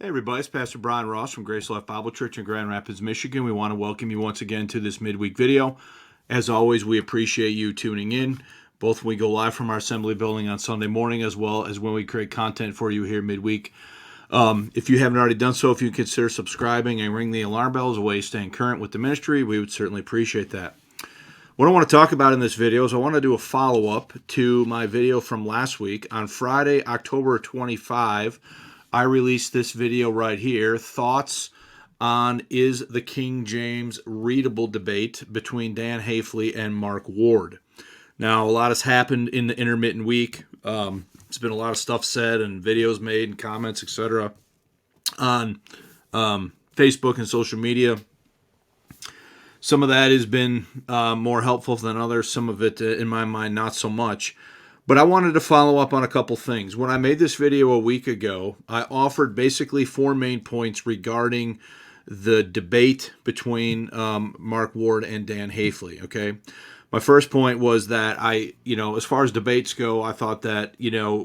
Hey everybody, it's Pastor Bryan Ross from Grace Life Bible Church in Grand Rapids, Michigan. We want to welcome you once again to this midweek video. As always, we appreciate you tuning in, both when we go live from our assembly building on Sunday morning, as well as when we create content for you here midweek. If you haven't already done so, if you consider subscribing and ring the alarm bell as a way of staying current with the ministry, we would certainly appreciate that. What I want to talk about in this video is I want to do a follow-up to my video from last week. On Friday, October 25, I released this video right here, thoughts on is the King James readable debate between Dan Haifley and Mark Ward. Now, a lot has happened in the intermittent week. It's been a lot of stuff said and videos made and comments, etc. on Facebook and social media. Some of that has been more helpful than others. Some of it, in my mind, not so much. But I wanted to follow up on a couple things. When I made this video a week ago, I offered basically four main points regarding the debate between Mark Ward and Dan Haifley, okay? My first point was that as far as debates go, I thought that,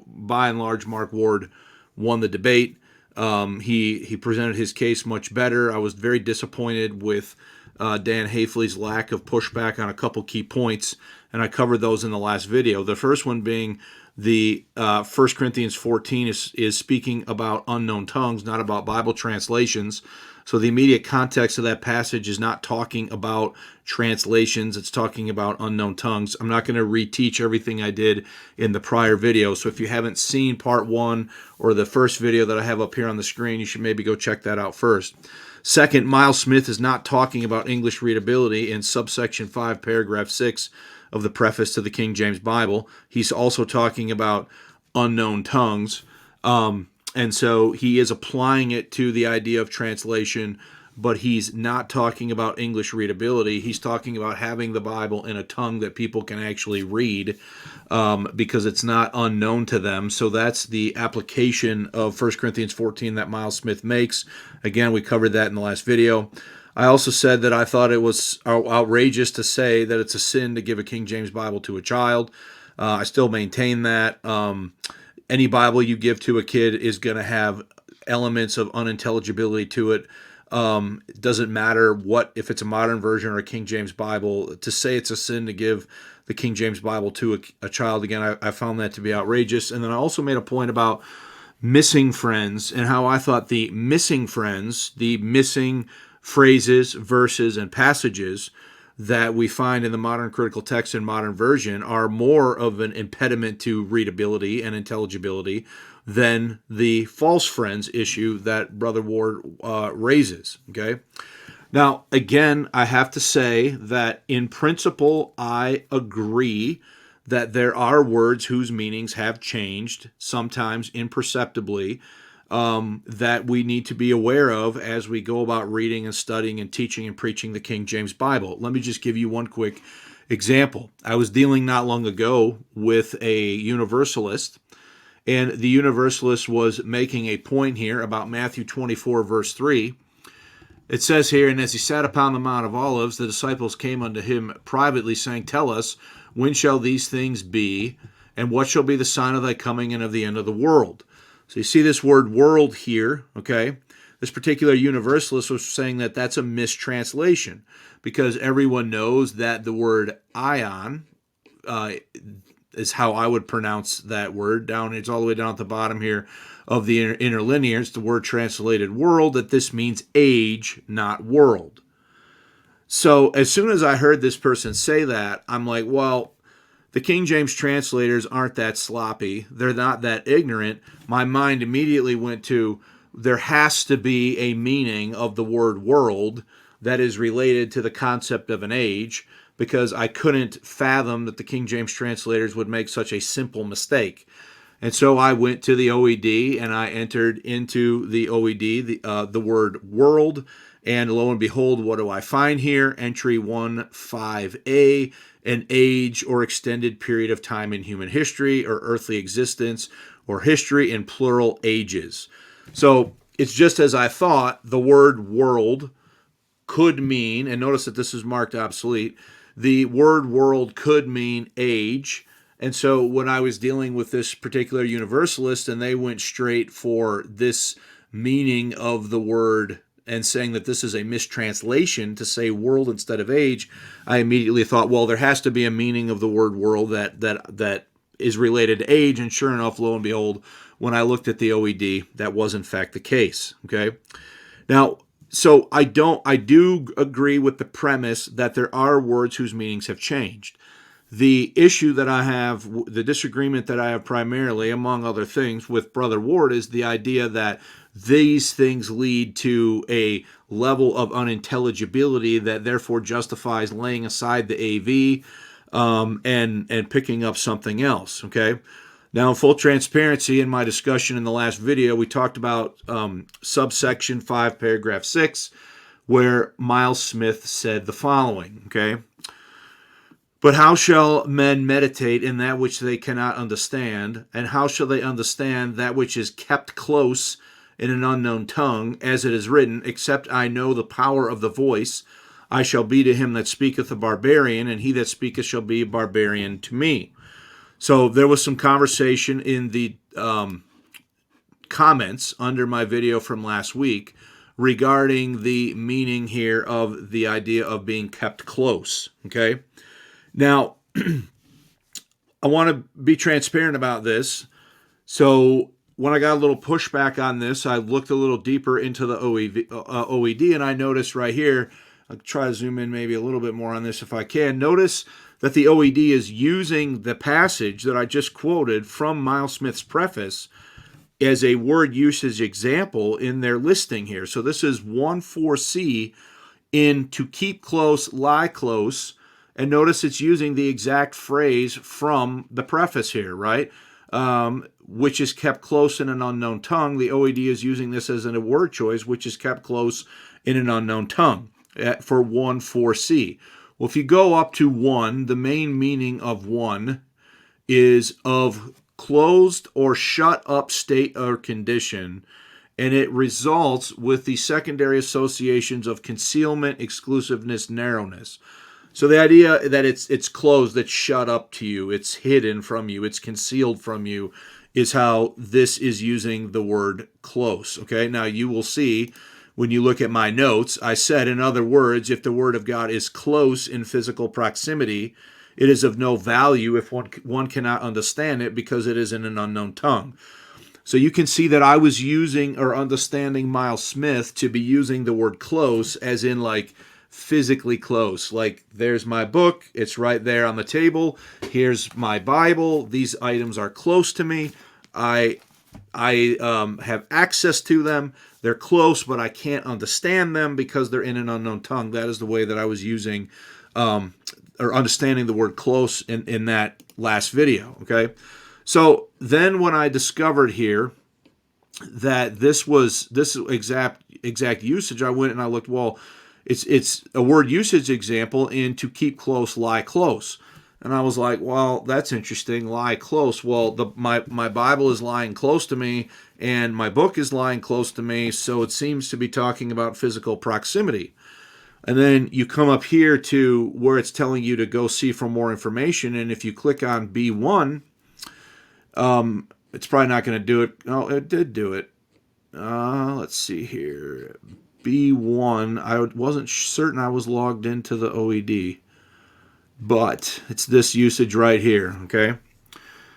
by and large, Mark Ward won the debate. He presented his case much better. I was very disappointed with Dan Haifley's lack of pushback on a couple key points, and I covered those in the last video. The first one being the 1 Corinthians 14 is speaking about unknown tongues, not about Bible translations. So the immediate context of that passage is not talking about translations. It's talking about unknown tongues. I'm not going to reteach everything I did in the prior video. So if you haven't seen part one or the first video that I have up here on the screen, you should maybe go check that out first. Second, Myles Smith is not talking about English readability in subsection 5, paragraph 6 of the preface to the King James Bible. He's also talking about unknown tongues. And so he is applying it to the idea of translation, but he's not talking about English readability. He's talking about having the Bible in a tongue that people can actually read because it's not unknown to them. So that's the application of 1 Corinthians 14 that Myles Smith makes. Again, we covered that in the last video. I also said that I thought it was outrageous to say that it's a sin to give a King James Bible to a child. I still maintain that. Any Bible you give to a kid is going to have elements of unintelligibility to it. It doesn't matter if it's a modern version or a King James Bible. To say it's a sin to give the King James Bible to a child, again, I found that to be outrageous. And then I also made a point about missing friends and how I thought the missing friends, the missing phrases, verses, and passages that we find in the modern critical text and modern version are more of an impediment to readability and intelligibility than the false friends issue that Brother Ward raises, okay? Now, again, I have to say that in principle, I agree that there are words whose meanings have changed, sometimes imperceptibly, that we need to be aware of as we go about reading and studying and teaching and preaching the King James Bible. Let me just give you one quick example. I was dealing not long ago with a Universalist, and the Universalist was making a point here about Matthew 24, verse 3. It says here, "And as he sat upon the Mount of Olives, the disciples came unto him privately, saying, Tell us, when shall these things be, and what shall be the sign of thy coming and of the end of the world?" So you see this word world here, okay? This particular Universalist was saying that that's a mistranslation because everyone knows that the word ion is how I would pronounce that word. It's all the way down at the bottom here of the interlinear. It's the word translated world, that this means age, not world. So as soon as I heard this person say that, I'm like, well, the King James translators aren't that sloppy. They're not that ignorant. My mind immediately went to there has to be a meaning of the word world that is related to the concept of an age, because I couldn't fathom that the King James translators would make such a simple mistake. And so I went to the OED and I entered into the OED the word world, and lo and behold, what do I find here? Entry 1.5a, an age or extended period of time in human history or earthly existence or history in plural ages. So it's just as I thought. The word world could mean, and notice that this is marked obsolete, the word world could mean age. And so when I was dealing with this particular Universalist and they went straight for this meaning of the word and saying that this is a mistranslation to say world instead of age, I immediately thought, well, there has to be a meaning of the word world that is related to age. And sure enough, lo and behold, when I looked at the OED, that was in fact the case. Okay. Now, so I do agree with the premise that there are words whose meanings have changed. The issue that I have, the disagreement that I have primarily, among other things, with Brother Ward is the idea that these things lead to a level of unintelligibility that therefore justifies laying aside the AV and picking up something else. Okay. Now, in full transparency, in my discussion in the last video, we talked about subsection 5, paragraph 6, where Myles Smith said the following. Okay. But how shall men meditate in that which they cannot understand? And how shall they understand that which is kept close in an unknown tongue? As it is written, except I know the power of the voice, I shall be to him that speaketh a barbarian, and he that speaketh shall be a barbarian to me. So there was some conversation in the comments under my video from last week regarding the meaning here of the idea of being kept close. Okay. Now, I want to be transparent about this. So when I got a little pushback on this, I looked a little deeper into the OED, and I noticed right here, I'll try to zoom in maybe a little bit more on this if I can. Notice that the OED is using the passage that I just quoted from Myles Smith's preface as a word usage example in their listing here. So this is 1.4c in to keep close, lie close. And notice it's using the exact phrase from the preface here, right? Which is kept close in an unknown tongue. The OED is using this as a word choice, which is kept close in an unknown tongue for 1.4c. Well, if you go up to 1, the main meaning of 1 is of closed or shut up state or condition, and it results with the secondary associations of concealment, exclusiveness, narrowness. So the idea that it's closed, it's shut up to you, it's hidden from you, it's concealed from you, is how this is using the word close. Okay, now you will see when you look at my notes, I said, in other words, if the word of God is close in physical proximity, it is of no value if one cannot understand it because it is in an unknown tongue. So you can see that I was using or understanding Myles Smith to be using the word close as in like physically close. Like there's my book, it's right there on the table. Here's my Bible. These items are close to me. I have access to them. They're close, but I can't understand them because they're in an unknown tongue. That is the way that I was using or understanding the word close in that last video. Okay. So then when I discovered here that this exact usage, I went and I looked, well, it's a word usage example in to keep close, lie close. And I was like, well, that's interesting, lie close. Well, my Bible is lying close to me, and my book is lying close to me, so it seems to be talking about physical proximity. And then you come up here to where it's telling you to go see for more information, and if you click on B1, it's probably not going to do it. Oh, it did do it. Let's see here. B1, I wasn't certain I was logged into the OED, but it's this usage right here, okay?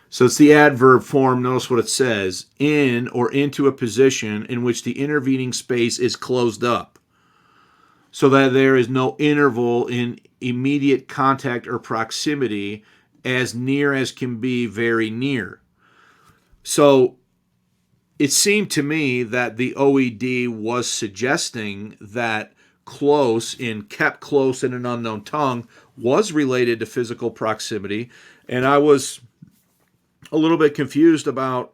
So it's the adverb form. Notice what it says. In or into a position in which the intervening space is closed up, so that there is no interval in immediate contact or proximity, as near as can be very near. So it seemed to me that the OED was suggesting that close kept close in an unknown tongue was related to physical proximity, and I was a little bit confused about,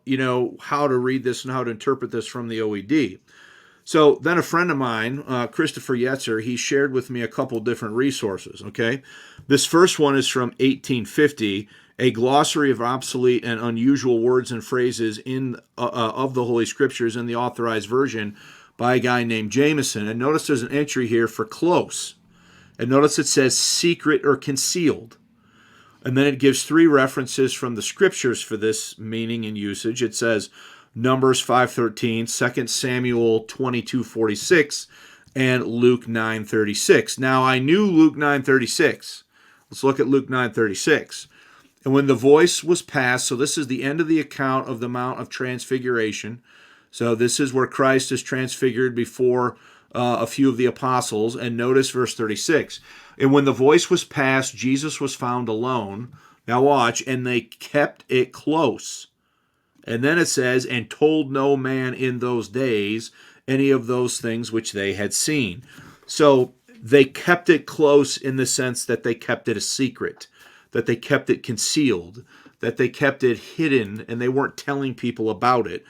how to read this and how to interpret this from the OED. So then a friend of mine, Christopher Yetzer, he shared with me a couple different resources, okay? This first one is from 1850, a glossary of obsolete and unusual words and phrases of the Holy Scriptures in the Authorized Version by a guy named Jameson. And notice there's an entry here for close. And notice it says secret or concealed. And then it gives 3 references from the Scriptures for this meaning and usage. It says, Numbers 5:13, 2 Samuel 22:46, and Luke 9:36. Now, I knew Luke 9:36. Let's look at Luke 9:36. And when the voice was passed, so this is the end of the account of the Mount of Transfiguration. So this is where Christ is transfigured before a few of the apostles. And notice verse 36. And when the voice was passed, Jesus was found alone. Now watch, and they kept it close. And then it says, and told no man in those days any of those things which they had seen. So they kept it close in the sense that they kept it a secret, that they kept it concealed, that they kept it hidden, and they weren't telling people about it.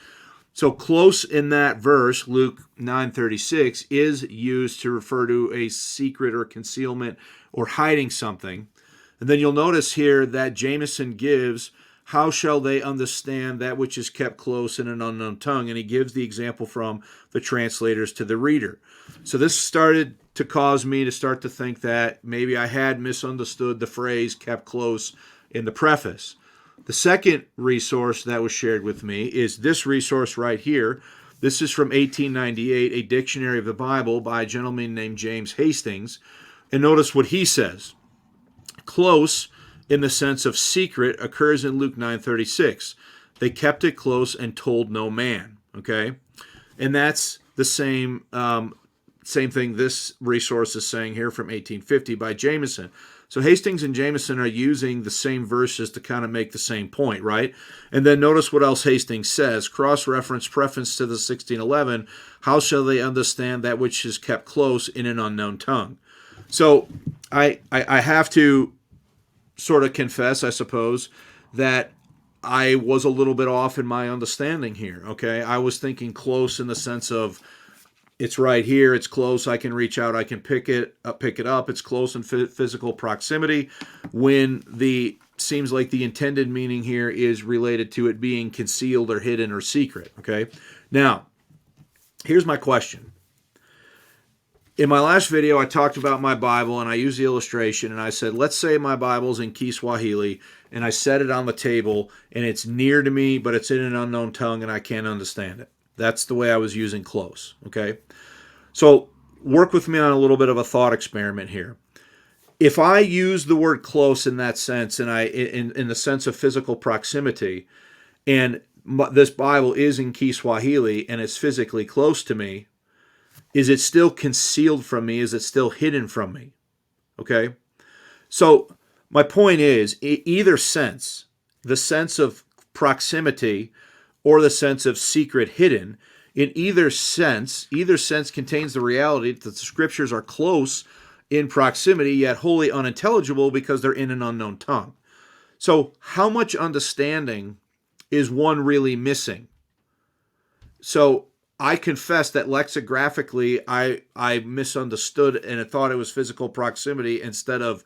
So close in that verse, Luke 9:36, is used to refer to a secret or concealment or hiding something. And then you'll notice here that Jameson gives, how shall they understand that which is kept close in an unknown tongue? And he gives the example from the translators to the reader. So this started to cause me to start to think that maybe I had misunderstood the phrase kept close in the preface. The second resource that was shared with me is this resource right here. This is from 1898, a dictionary of the Bible by a gentleman named James Hastings. And notice what he says. Close, in the sense of secret, occurs in Luke 9:36. They kept it close and told no man. Okay? And that's the same thing this resource is saying here from 1850 by Jameson. So Hastings and Jameson are using the same verses to kind of make the same point, right? And then notice what else Hastings says. Cross-reference preface to the 1611, how shall they understand that which is kept close in an unknown tongue? So I have to sort of confess, I suppose, that I was a little bit off in my understanding here, okay? I was thinking close in the sense of it's right here, it's close, I can reach out, I can pick it up, it's close in physical proximity, when seems like the intended meaning here is related to it being concealed or hidden or secret, okay? Now, here's my question. In my last video, I talked about my Bible, and I used the illustration, and I said, let's say my Bible's in Kiswahili, and I set it on the table, and it's near to me, but it's in an unknown tongue, and I can't understand it. That's the way I was using close, okay? So work with me on a little bit of a thought experiment here. If I use the word close in that sense, and in the sense of physical proximity, and this Bible is in Kiswahili, and it's physically close to me, is it still concealed from me? Is it still hidden from me? Okay? So my point is, either sense, the sense of proximity or the sense of secret hidden, in either sense contains the reality that the scriptures are close in proximity, yet wholly unintelligible because they're in an unknown tongue. So how much understanding is one really missing? So I confess that lexicographically I misunderstood and I thought it was physical proximity instead of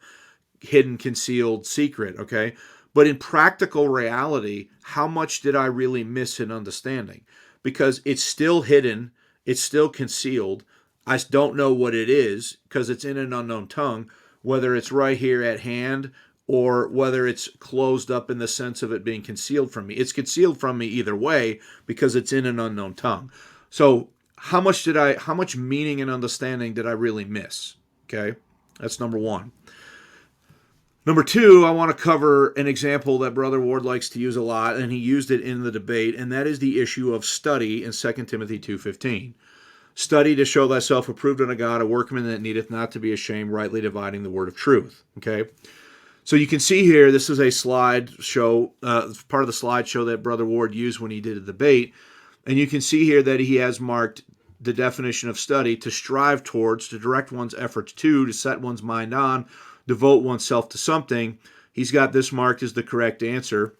hidden, concealed, secret, okay? But in practical reality, how much did I really miss in understanding? Because it's still hidden, it's still concealed. I don't know what it is because it's in an unknown tongue, whether it's right here at hand or whether it's closed up in the sense of it being concealed from me. It's concealed from me either way because it's in an unknown tongue. So how much meaning and understanding did I really miss? Okay, that's number one. Number two, I want to cover an example that Brother Ward likes to use a lot, and he used it in the debate, and that is the issue of study in 2 Timothy 2:15. Study to show thyself approved unto God, a workman that needeth not to be ashamed, rightly dividing the word of truth. Okay, so you can see here, this is a slideshow, part of the slideshow that Brother Ward used when he did a debate, and you can see here that he has marked the definition of study: to strive towards, to direct one's efforts to set one's mind on, devote oneself to something. He's got this marked as the correct answer,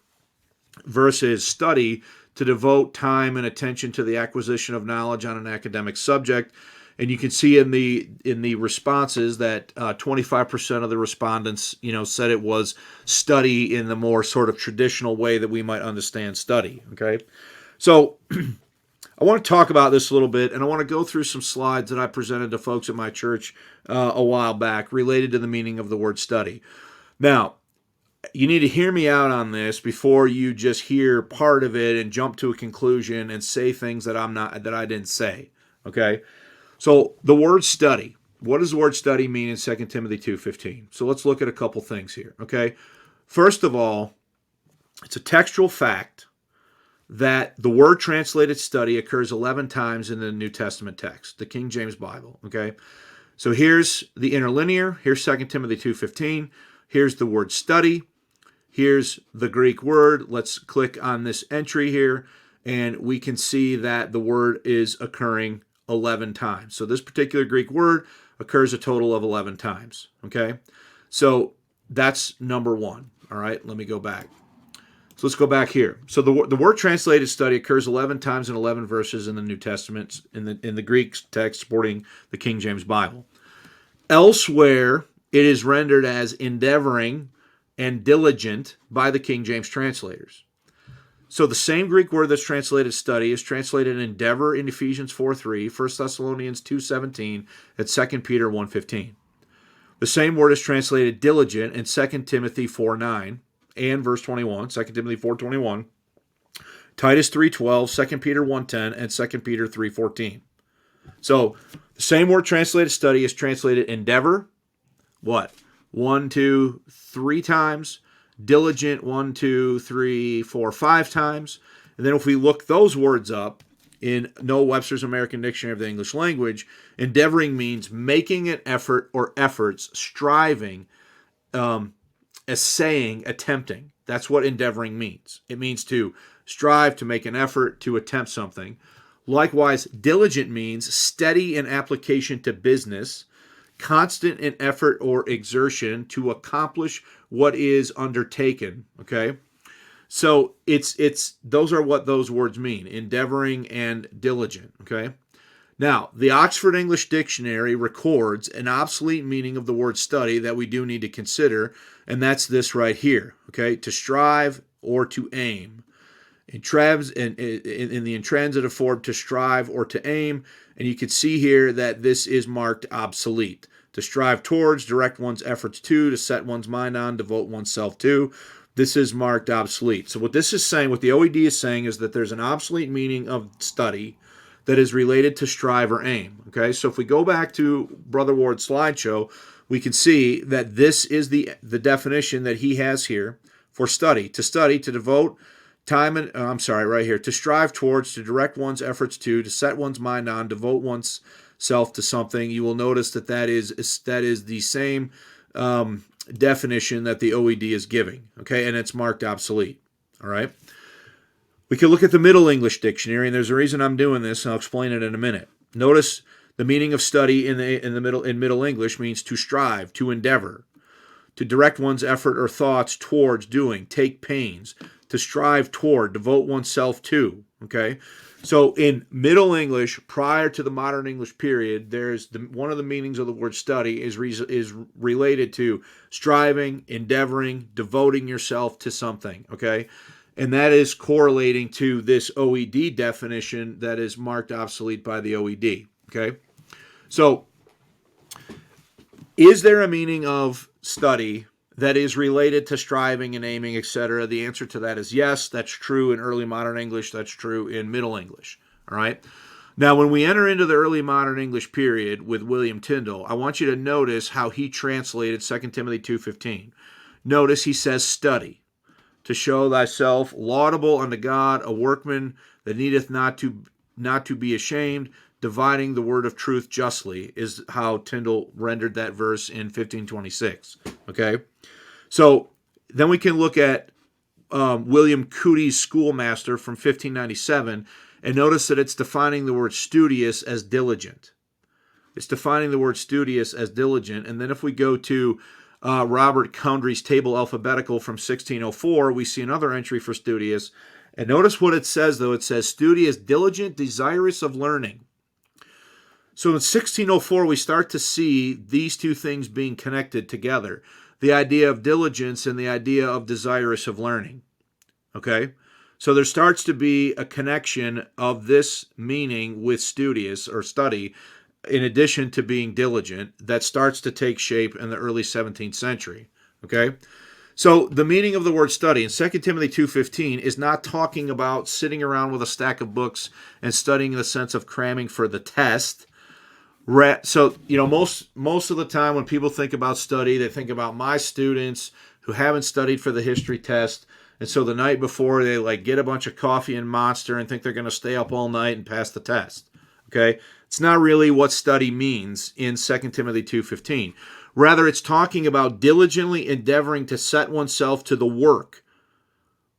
versus study, to devote time and attention to the acquisition of knowledge on an academic subject. And you can see in the responses that 25% of the respondents, said it was study in the more sort of traditional way that we might understand study. Okay, so I want to talk about this a little bit, and I want to go through some slides that I presented to folks at my church a while back related to the meaning of the word study. Now, you need to hear me out on this before you just hear part of it and jump to a conclusion and say things that I didn't say. Okay? So the word study. What does the word study mean in 2 Timothy 2:15? So let's look at a couple things here. Okay? First of all, it's a textual fact that the word translated study occurs 11 times in the New Testament text, the King James Bible. Okay? So here's the interlinear. Here's 2 Timothy 2:15. Here's the word study. Here's the Greek word. Let's click on this entry here, and we can see that the word is occurring 11 times. So this particular Greek word occurs a total of 11 times. Okay? So that's number one. All right, let me go back. So let's go back here. So the word translated study occurs 11 times in 11 verses in the New Testament, in the Greek text supporting the King James Bible. Elsewhere, it is rendered as endeavoring and diligent by the King James translators. So the same Greek word that's translated study is translated endeavor in Ephesians 4:3, 1 Thessalonians 2:17, and 2 Peter 1:15. The same word is translated diligent in 2 Timothy 4:9 and verse 21, 2 Timothy 4:21, Titus 3:12, 2 Peter 1:10, and 2 Peter 3:14. So the same word translated study is translated endeavor, what? 1, 2, 3 times. Diligent, 1, 2, 3, 4, 5 times. And then if we look those words up in Noah Webster's American Dictionary of the English Language, endeavoring means making an effort or efforts, striving, essaying, attempting. That's what endeavoring means. It means to strive, to make an effort, to attempt something. Likewise, diligent means steady in application to business, constant in effort or exertion to accomplish what is undertaken. Okay, so it's those are what those words mean: endeavoring and diligent. Okay, now the Oxford English Dictionary records an obsolete meaning of the word study that we do need to consider, and that's this right here. Okay, to strive or to aim. In the intransitive form, to strive or to aim. And you can see here that this is marked obsolete. To strive towards, direct one's efforts to set one's mind on, devote oneself to. This is marked obsolete. So what this is saying, what the OED is saying, is that there's an obsolete meaning of study that is related to strive or aim. Okay, so if we go back to Brother Ward's slideshow, we can see that this is the definition that he has here for study. To study, to devote time and right here, to strive towards, to direct one's efforts to set one's mind on, devote one's self to something. You will notice that is the same definition that the OED is giving. Okay, and it's marked obsolete. All right. We can look at the Middle English Dictionary, and there's a reason I'm doing this, and I'll explain it in a minute. Notice the meaning of study in Middle English means to strive, to endeavor, to direct one's effort or thoughts towards doing, take pains, to strive toward, devote oneself to. Okay, so in Middle English, prior to the Modern English period, there's one of the meanings of the word study is related to striving, endeavoring, devoting yourself to something. Okay, and that is correlating to this OED definition that is marked obsolete by the OED. Okay, so is there a meaning of study that is related to striving and aiming, etc.? The answer to that is yes. That's true in early modern English. That's true in Middle English. All right. Now, when we enter into the early modern English period with William Tyndale, I want you to notice how he translated 2 Timothy 2:15. Notice he says study, to show thyself laudable unto God, a workman that needeth not to be ashamed, dividing the word of truth justly, is how Tyndale rendered that verse in 1526. Okay, so then we can look at William Coody's Schoolmaster from 1597, and notice that it's defining the word studious as diligent. It's defining the word studious as diligent. And then if we go to Robert Coundry's Table Alphabetical from 1604, we see another entry for studious. And notice what it says, though. It says studious, diligent, desirous of learning. So in 1604, we start to see these two things being connected together. The idea of diligence and the idea of desirous of learning. Okay? So there starts to be a connection of this meaning with studious or study, in addition to being diligent, that starts to take shape in the early 17th century. Okay? So the meaning of the word study in 2 Timothy 2:15 is not talking about sitting around with a stack of books and studying in the sense of cramming for the test. So, most of the time when people think about study, they think about my students who haven't studied for the history test. And so the night before, they get a bunch of coffee and Monster and think they're going to stay up all night and pass the test. Okay? It's not really what study means in 2 Timothy 2:15. Rather, it's talking about diligently endeavoring to set oneself to the work.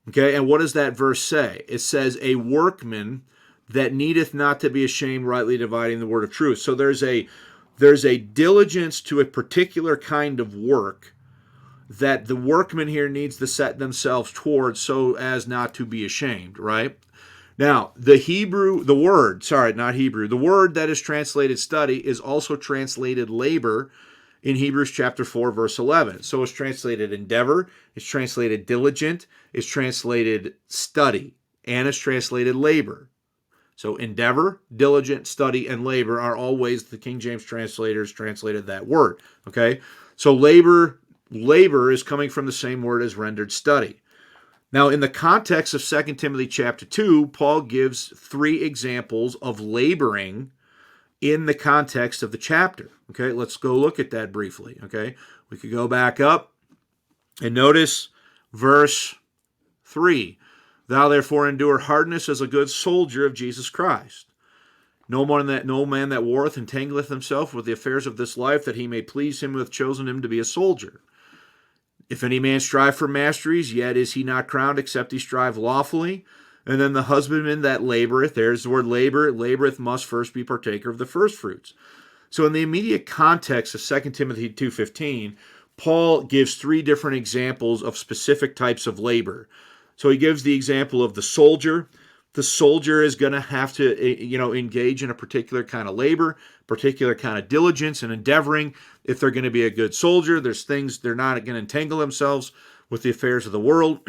Okay? And what does that verse say? It says, a workman that needeth not to be ashamed, rightly dividing the word of truth. So there's a diligence to a particular kind of work that the workman here needs to set themselves towards so as not to be ashamed, right? Now, the word that is translated study is also translated labor in Hebrews chapter 4, verse 11. So it's translated endeavor, it's translated diligent, it's translated study, and it's translated labor. So endeavor, diligent, study, and labor are all ways the King James translators translated that word. Okay? So labor is coming from the same word as rendered study. Now, in the context of 2 Timothy chapter 2, Paul gives 3 examples of laboring in the context of the chapter. Okay, let's go look at that briefly. Okay, we could go back up and notice verse 3. Thou therefore endure hardness as a good soldier of Jesus Christ. No man that warreth entangleth himself with the affairs of this life, that he may please him who hath chosen him to be a soldier. If any man strive for masteries, yet is he not crowned, except he strive lawfully. And then the husbandman that laboreth, there's the word labor, laboreth must first be partaker of the first fruits. So in the immediate context of 2 Timothy 2:15, Paul gives 3 different examples of specific types of labor. So he gives the example of the soldier. The soldier is going to have to, engage in a particular kind of labor, particular kind of diligence and endeavoring. If they're going to be a good soldier, there's things they're not going to entangle themselves with the affairs of the world.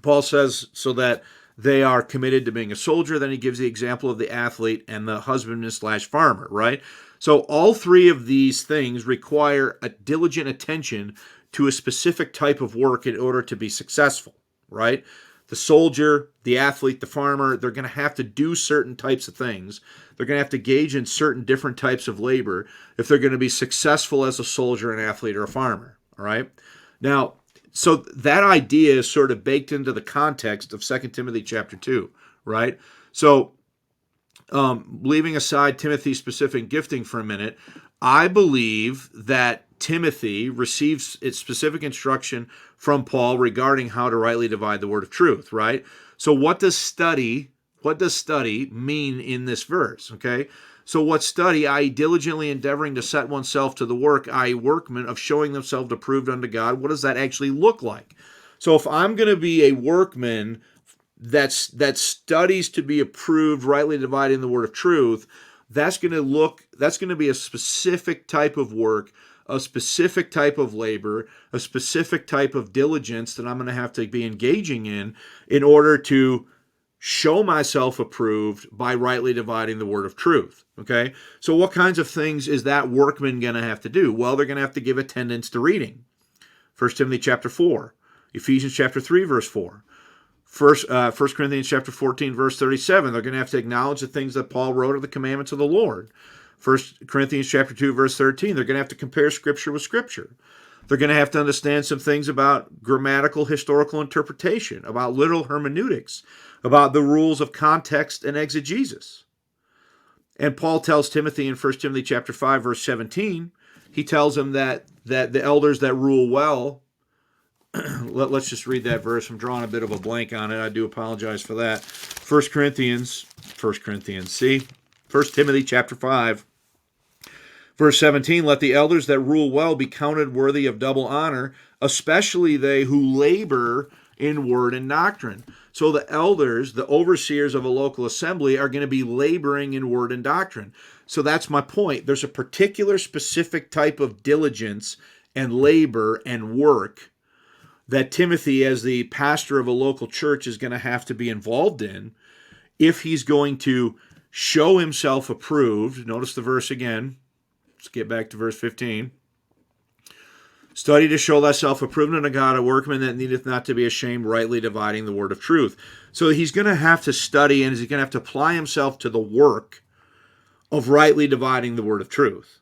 Paul says so that they are committed to being a soldier. Then he gives the example of the athlete and the husbandman/farmer, right? So all 3 of these things require a diligent attention to a specific type of work in order to be successful, right? The soldier, the athlete, the farmer, they're going to have to do certain types of things. They're going to have to engage in certain different types of labor if they're going to be successful as a soldier, an athlete, or a farmer, all right? Now, so that idea is sort of baked into the context of 2 Timothy chapter 2, right? So leaving aside Timothy's specific gifting for a minute, I believe that Timothy receives its specific instruction from Paul regarding how to rightly divide the word of truth, right? So what does study mean in this verse, okay? So what study, i.e. diligently endeavoring to set oneself to the work, i.e. workmen of showing themselves approved unto God, what does that actually look like? So if I'm going to be a workman that studies to be approved, rightly dividing the word of truth, that's going to be a specific type of work, a specific type of labor, a specific type of diligence that I'm going to have to be engaging in order to show myself approved by rightly dividing the word of truth. Okay? So what kinds of things is that workman going to have to do? Well, they're going to have to give attendance to reading. 1 Timothy chapter 4, Ephesians chapter 3, verse 4. 1 Corinthians chapter 14, verse 37, they're going to have to acknowledge the things that Paul wrote are the commandments of the Lord. 1 Corinthians chapter 2, verse 13, they're going to have to compare Scripture with Scripture. They're going to have to understand some things about grammatical historical interpretation, about literal hermeneutics, about the rules of context and exegesis. And Paul tells Timothy in 1 Timothy chapter 5, verse 17, he tells him that the elders that rule well, let's just read that verse. I'm drawing a bit of a blank on it. I do apologize for that. 1 Timothy chapter 5, verse 17, let the elders that rule well be counted worthy of double honor, especially they who labor in word and doctrine. So the elders, the overseers of a local assembly, are going to be laboring in word and doctrine. So that's my point. There's a particular specific type of diligence and labor and work that Timothy, as the pastor of a local church, is going to have to be involved in if he's going to show himself approved. Notice the verse again. Let's get back to verse 15. Study to show thyself approved unto God, a workman that needeth not to be ashamed, rightly dividing the word of truth. So he's going to have to study, and he's going to have to apply himself to the work of rightly dividing the word of truth.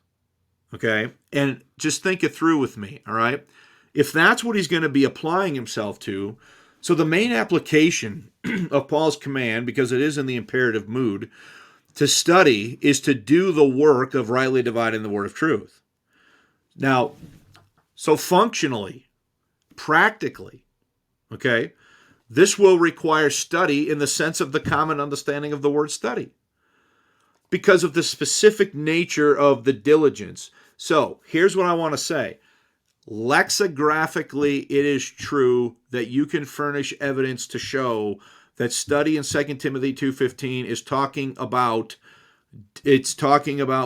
Okay? And just think it through with me, all right? If that's what he's going to be applying himself to, so the main application of Paul's command, because it is in the imperative mood, to study is to do the work of rightly dividing the word of truth. Now, so functionally, practically, okay, this will require study in the sense of the common understanding of the word study because of the specific nature of the diligence. So here's what I want to say. Lexigraphically, it is true that you can furnish evidence to show that study in 2 Timothy 2:15 is talking about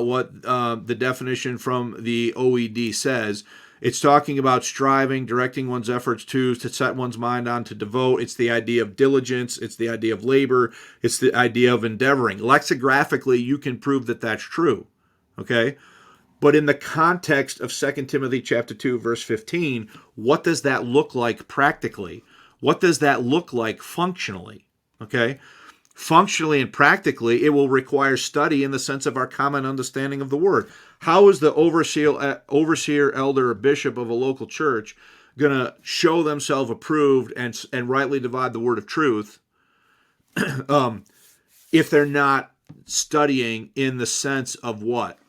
what the definition from the OED says. It's talking about striving, directing one's efforts to set one's mind on, to devote. It's the idea of diligence. It's the idea of labor. It's the idea of endeavoring. Lexigraphically, you can prove that that's true, okay? But in the context of 2 Timothy chapter 2, verse 15, what does that look like practically? What does that look like functionally, okay? Functionally and practically, it will require study in the sense of our common understanding of the word. How is the overseer, elder, or bishop of a local church going to show themselves approved and rightly divide the word of truth if they're not studying in the sense of what?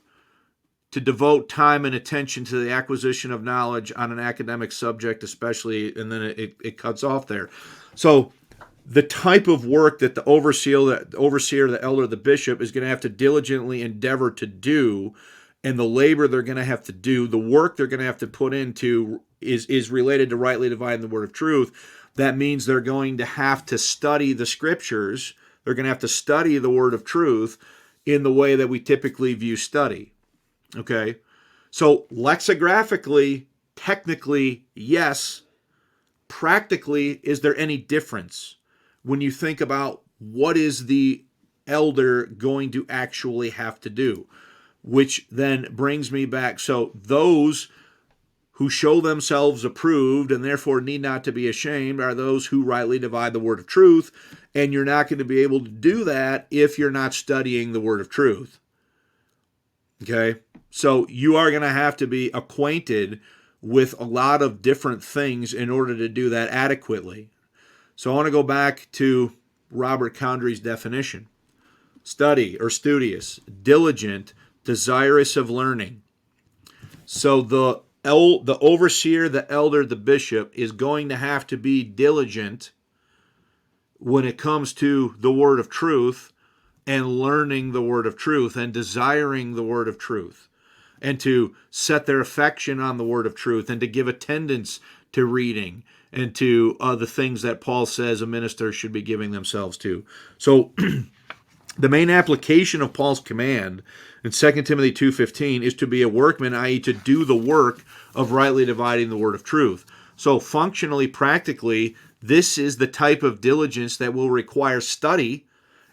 To devote time and attention to the acquisition of knowledge on an academic subject, especially, and then it cuts off there. So the type of work that the overseer, the elder, the bishop is going to have to diligently endeavor to do, and the labor they're going to have to do, the work they're going to have to put into is related to rightly dividing the word of truth. That means they're going to have to study the scriptures. They're going to have to study the word of truth in the way that we typically view study. Okay? So lexigraphically, technically, yes. Practically, is there any difference when you think about what is the elder going to actually have to do? Which then brings me back. So those who show themselves approved and therefore need not to be ashamed are those who rightly divide the word of truth. And you're not going to be able to do that if you're not studying the word of truth. Okay? So you are going to have to be acquainted with a lot of different things in order to do that adequately. So I want to go back to Robert Condry's definition. Study or studious, diligent, desirous of learning. So the overseer, the elder, the bishop is going to have to be diligent when it comes to the word of truth and learning the word of truth and desiring the word of truth, and to set their affection on the word of truth and to give attendance to reading and to the things that Paul says a minister should be giving themselves to. So the main application of Paul's command in 2 Timothy 2:15 is to be a workman, i.e. to do the work of rightly dividing the word of truth. So functionally, practically, this is the type of diligence that will require study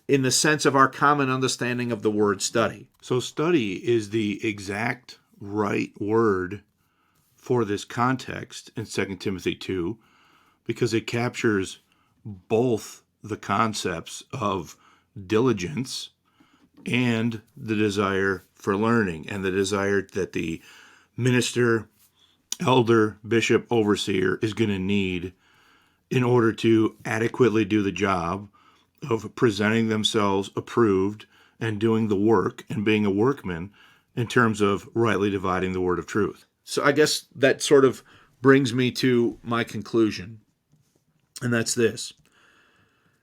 in the sense of our common understanding of the word study. So study is the exact right word for this context in 2 Timothy 2 because it captures both the concepts of diligence and the desire for learning and the desire that the minister, elder, bishop, overseer is going to need in order to adequately do the job of presenting themselves approved and doing the work and being a workman in terms of rightly dividing the word of truth. So I guess that sort of brings me to my conclusion, and that's this.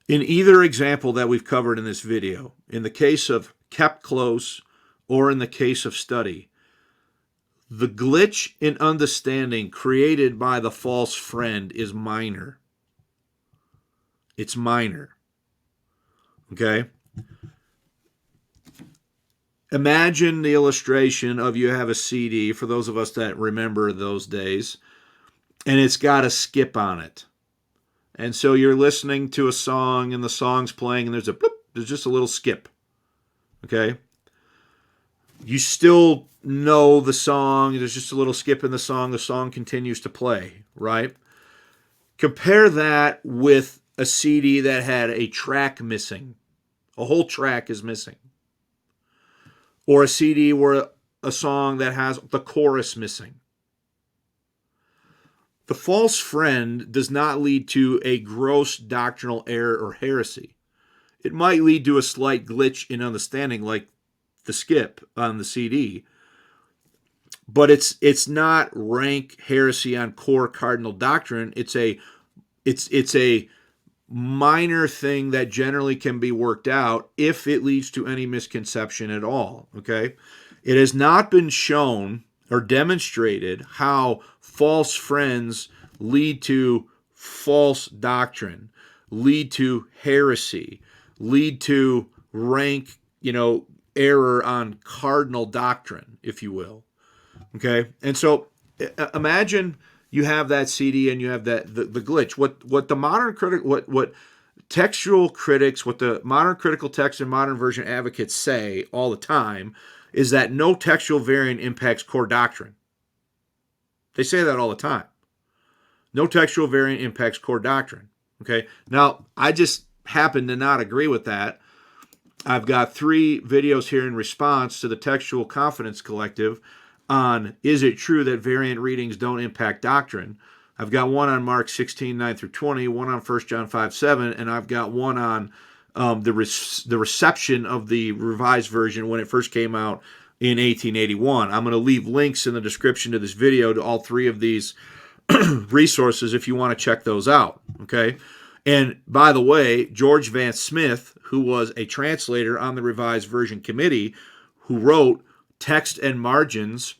In either example that we've covered in this video, in the case of kept close or in the case of study, the glitch in understanding created by the false friend is minor. It's minor. Okay? Imagine the illustration of you have a CD, for those of us that remember those days, and it's got a skip on it. And so you're listening to a song, and the song's playing, and there's just a little skip. Okay? you still know the song. There's just a little skip in the song. The song continues to play, right? Compare that with a CD that had a track missing. A whole track is missing. Or a CD where a song that has the chorus missing. The false friend does not lead to a gross doctrinal error or heresy. It might lead to a slight glitch in understanding, like the skip on the CD, but it's not rank heresy on core cardinal doctrine. It's a minor thing that generally can be worked out if it leads to any misconception at all. Okay, it has not been shown or demonstrated how false friends lead to false doctrine, lead to heresy, lead to rank, error on cardinal doctrine, if you will. Okay, and so imagine you have that CD and you have that the glitch. What the modern critic, what textual critics, what the modern critical text and modern version advocates say all the time is that no textual variant impacts core doctrine. They say that all the time. No textual variant impacts core doctrine. Okay, now I just happen to not agree with that. I've got 3 videos here in response to the Textual Confidence Collective on is it true that variant readings don't impact doctrine. I've got one on Mark 16, 9 through 20, one on 1 John 5, 7, and I've got one on the reception of the Revised Version when it first came out in 1881. I'm going to leave links in the description to this video to all 3 of these resources if you want to check those out, okay? And by the way, George Vance Smith, who was a translator on the Revised Version Committee, who wrote Text and Margins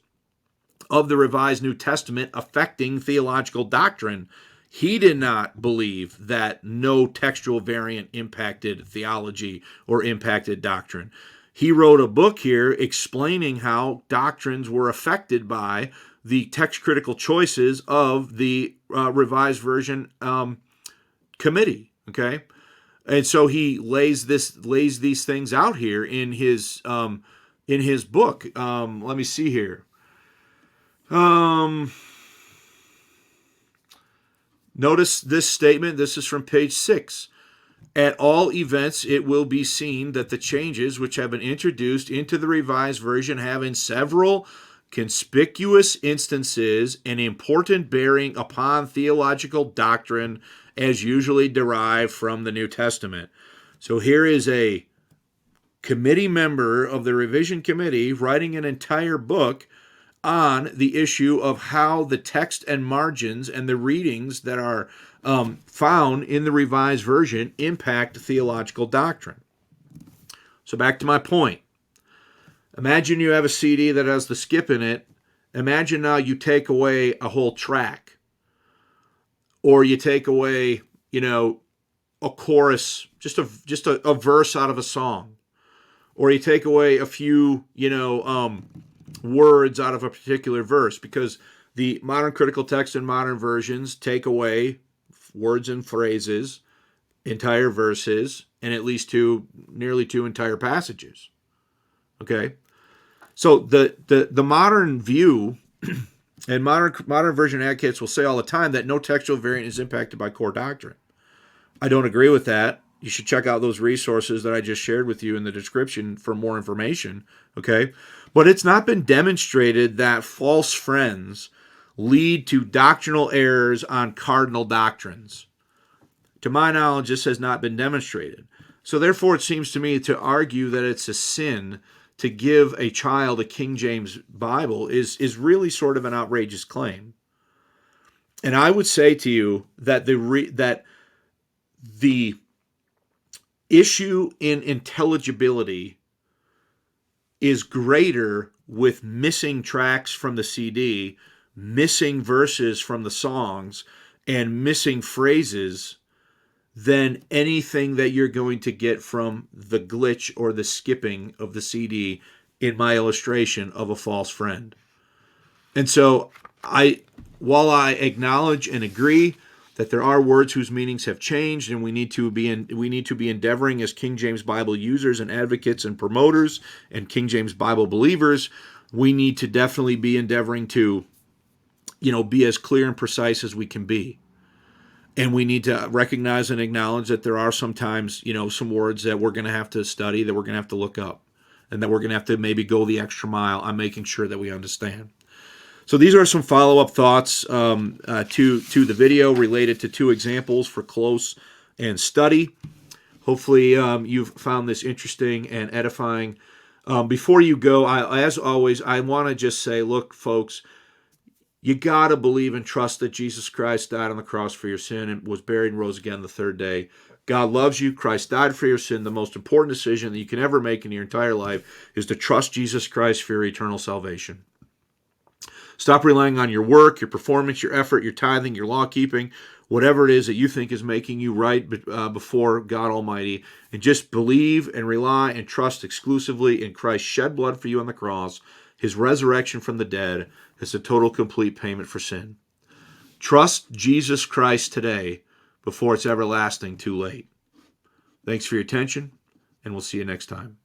of the Revised New Testament affecting theological doctrine, he did not believe that no textual variant impacted theology or impacted doctrine. He wrote a book here explaining how doctrines were affected by the text critical choices of the Revised Version committee. Okay, and so he lays these things out here in his book. Let me see here. Notice this statement. This is from page 6. At all events, it will be seen that the changes which have been introduced into the Revised Version have in several conspicuous instances an important bearing upon theological doctrine as usually derived from the New Testament. So here is a committee member of the revision committee writing an entire book on the issue of how the text and margins and the readings that are found in the Revised Version impact theological doctrine. So back to my point. Imagine you have a CD that has the skip in it. Imagine now you take away a whole track. Or you take away, a chorus, just a verse out of a song. Or you take away a few, words out of a particular verse, because the modern critical text and modern versions take away words and phrases, entire verses, and at least nearly two entire passages. Okay? So the modern view and modern version advocates will say all the time that no textual variant is impacted by core doctrine. I don't agree with that. You should check out those resources that I just shared with you in the description for more information, okay? But it's not been demonstrated that false friends lead to doctrinal errors on cardinal doctrines. To my knowledge, this has not been demonstrated. So therefore, it seems to me to argue that it's a sin to give a child a King James Bible is really sort of an outrageous claim. And I would say to you that the issue in intelligibility is greater with missing tracks from the CD, missing verses from the songs, and missing phrases than anything that you're going to get from the glitch or the skipping of the CD in my illustration of a false friend. And so while I acknowledge and agree that there are words whose meanings have changed, and we need to be endeavoring as King James Bible users and advocates and promoters and King James Bible believers. We need to definitely be endeavoring to, be as clear and precise as we can be. And we need to recognize and acknowledge that there are sometimes, some words that we're going to have to study, that we're going to have to look up, and that we're going to have to maybe go the extra mile on making sure that we understand. So these are some follow-up thoughts to the video related to 2 examples for close and study. Hopefully you've found this interesting and edifying. Before you go, as always, I want to just say, look, folks, you got to believe and trust that Jesus Christ died on the cross for your sin and was buried and rose again the 3rd day. God loves you. Christ died for your sin. The most important decision that you can ever make in your entire life is to trust Jesus Christ for your eternal salvation. Stop relying on your work, your performance, your effort, your tithing, your law keeping, whatever it is that you think is making you right before God Almighty, and just believe and rely and trust exclusively in Christ's shed blood for you on the cross, his resurrection from the dead as a total complete payment for sin. Trust Jesus Christ today before it's everlasting too late. Thanks for your attention, and we'll see you next time.